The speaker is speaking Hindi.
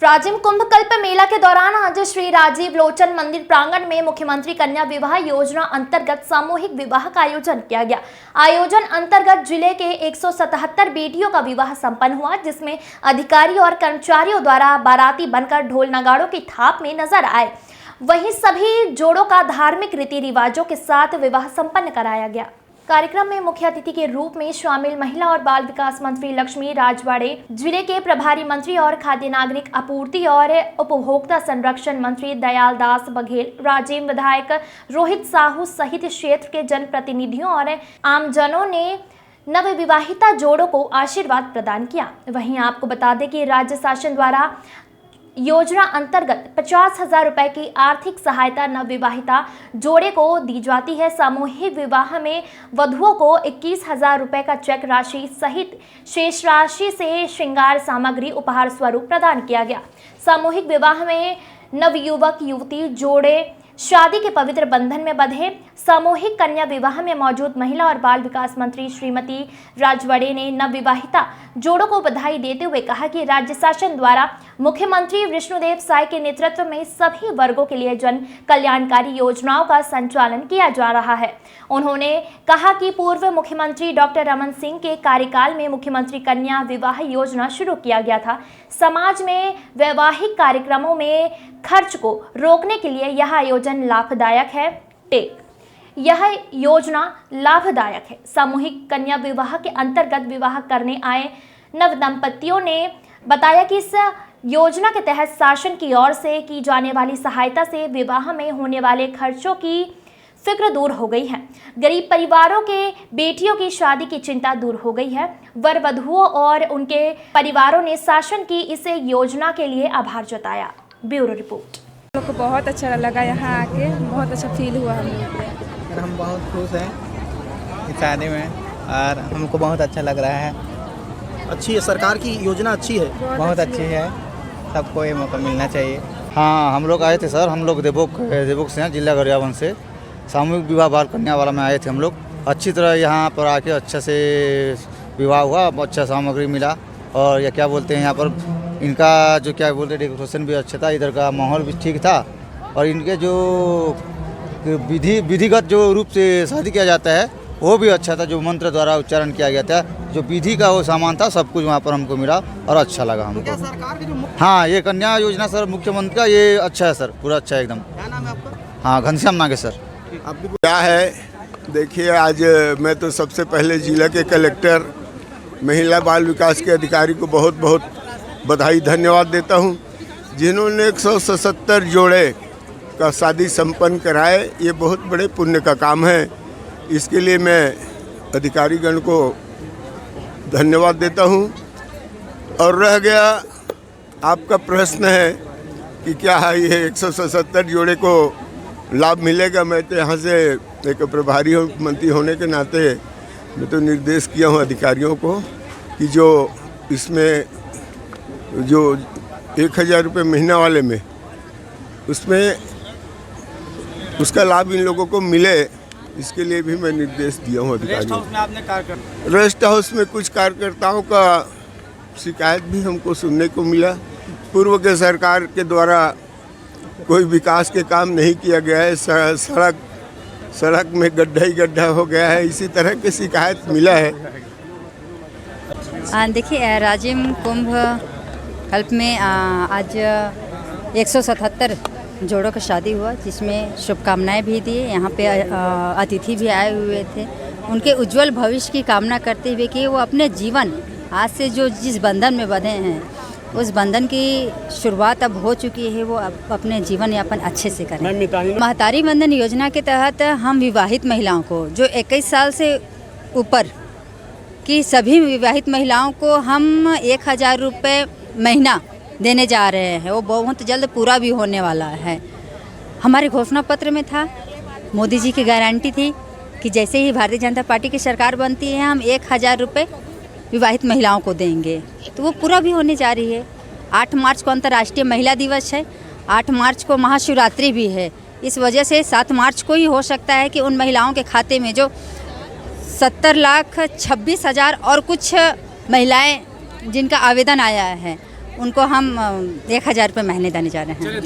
राजिम कुंभकल्प मेला के दौरान आज श्री राजीव लोचन मंदिर प्रांगण में मुख्यमंत्री कन्या विवाह योजना अंतर्गत सामूहिक विवाह का आयोजन किया गया। आयोजन अंतर्गत जिले के 177 बेटियों का विवाह संपन्न हुआ, जिसमें अधिकारी और कर्मचारियों द्वारा बाराती बनकर ढोल नगाड़ों की थाप में नजर आए। वहीं सभी जोड़ों का धार्मिक रीति रिवाजों के साथ विवाह संपन्न कराया गया। कार्यक्रम में मुख्य अतिथि के रूप में शामिल महिला और बाल विकास मंत्री लक्ष्मी राजवाड़े, जिले के प्रभारी मंत्री और खाद्य नागरिक आपूर्ति और उपभोक्ता संरक्षण मंत्री दयाल दास बघेल, राजिम विधायक रोहित साहू सहित क्षेत्र के जनप्रतिनिधियों और आमजनों ने नवविवाहिता जोड़ों को आशीर्वाद प्रदान किया। वहीं आपको बता दें कि राज्य शासन द्वारा योजना अंतर्गत 50,000 रुपए की आर्थिक सहायता नवविवाहिता जोड़े को दी जाती है। सामूहिक विवाह में वधुओं को 21,000 रुपए का चेक राशि सहित शेष राशि से श्रृंगार सामग्री उपहार स्वरूप प्रदान किया गया। सामूहिक विवाह में नवयुवक युवती जोड़े शादी के पवित्र बंधन में बंधे। सामूहिक कन्या विवाह में मौजूद महिला और बाल विकास मंत्री श्रीमती राजवाड़े ने नवविवाहिता जोड़ों को बधाई देते हुए कहा कि राज्य शासन द्वारा मुख्यमंत्री विष्णुदेव साय के नेतृत्व में सभी वर्गों के लिए जन कल्याणकारी योजनाओं का संचालन किया जा रहा है। उन्होंने कहा कि पूर्व मुख्यमंत्री डॉक्टर रमन सिंह के कार्यकाल में मुख्यमंत्री कन्या विवाह योजना शुरू किया गया था। समाज में वैवाहिक कार्यक्रमों में खर्च को रोकने के लिए यह आयोजन लाभदायक है। यह योजना लाभदायक है। सामूहिक कन्या विवाह के अंतर्गत विवाह करने आए नव दंपतियों ने बताया कि इस योजना के तहत शासन की ओर से की जाने वाली सहायता से विवाह में होने वाले खर्चों की फिक्र दूर हो गई है। गरीब परिवारों के बेटियों की शादी की चिंता दूर हो गई है। वर वधुओं और उनके परिवारों ने शासन की इस योजना के लिए आभार जताया। Bureau report. लोग को बहुत अच्छा लगा, यहाँ आके बहुत अच्छा फील हुआ हम लोग को। हम बहुत खुश हैं इस शादी में और हमको बहुत अच्छा लग रहा है। अच्छी है, सरकार की योजना अच्छी है, बहुत अच्छी है। सबको ये मौका मिलना चाहिए। हाँ, हम लोग आए थे सर, हम लोग देवोक से हैं, जिला गरियाबंद से। सामूहिक विवाह बाल कन्या वाला में आए थे हम लोग। अच्छी तरह यहाँ पर आके अच्छे से विवाह हुआ, अच्छा सामग्री मिला और या क्या बोलते हैं यहाँ पर इनका जो क्या बोलते हैं डेकोरेशन भी अच्छा था, इधर का माहौल भी ठीक था और इनके जो विधिगत जो रूप से शादी किया जाता है वो भी अच्छा था। जो मंत्र द्वारा उच्चारण किया गया था, जो विधि का वो सामान था, सब कुछ वहाँ पर हमको मिला और अच्छा लगा हमको। क्या सरकार की जो हाँ, ये कन्या योजना सर मुख्यमंत्री का ये अच्छा है सर, पूरा अच्छा है एकदम। क्या नाम है आपका? हाँ, घनश्याम नागे सर। क्या है, देखिए आज मैं तो सबसे पहले जिला के कलेक्टर महिला बाल विकास के अधिकारी को बहुत बहुत बधाई धन्यवाद देता हूं, जिन्होंने 177 जोड़े का शादी संपन्न कराए। ये बहुत बड़े पुण्य का काम है। इसके लिए मैं अधिकारीगण को धन्यवाद देता हूं। और रह गया आपका प्रश्न है कि क्या ये 177 जोड़े को लाभ मिलेगा। मैं तो यहाँ से एक प्रभारी मंत्री होने के नाते मैं तो निर्देश किया हूँ अधिकारियों को कि जो इसमें जो 1,000 रुपये महीना वाले में उसमें उसका लाभ इन लोगों को मिले, इसके लिए भी मैं निर्देश दिया हूँ अधिकारियों को। रेस्ट हाउस में कुछ कार्यकर्ताओं का शिकायत भी हमको सुनने को मिला। पूर्व के सरकार के द्वारा कोई विकास के काम नहीं किया गया है, सड़क में गड्ढा ही गड्ढा हो गया है, इसी तरह की शिकायत मिला है। देखिए, राजिम कुंभ कल्प में आज 177 जोड़ों का शादी हुआ, जिसमें शुभकामनाएं भी दी। यहाँ पे अतिथि भी आए हुए थे। उनके उज्जवल भविष्य की कामना करते हुए कि वो अपने जीवन आज से जो जिस बंधन में बंधे हैं उस बंधन की शुरुआत अब हो चुकी है, वो अब अपने जीवन यापन अच्छे से करें। महतारी बंधन योजना के तहत हम विवाहित महिलाओं को जो 21 साल से ऊपर की सभी विवाहित महिलाओं को हम 1,000 रुपये महीना देने जा रहे हैं। वो बहुत जल्द पूरा भी होने वाला है। हमारे घोषणा पत्र में था, मोदी जी की गारंटी थी कि जैसे ही भारतीय जनता पार्टी की सरकार बनती है हम 1,000 रुपये विवाहित महिलाओं को देंगे, तो वो पूरा भी होने जा रही है। 8 मार्च को अंतर्राष्ट्रीय महिला दिवस है, 8 मार्च को महाशिवरात्रि भी है। इस वजह से 7 मार्च को ही हो सकता है कि उन महिलाओं के खाते में जो 70,26,000 और कुछ महिलाएं जिनका आवेदन आया है उनको हम 1000 रुपये महीने देने जा रहे हैं।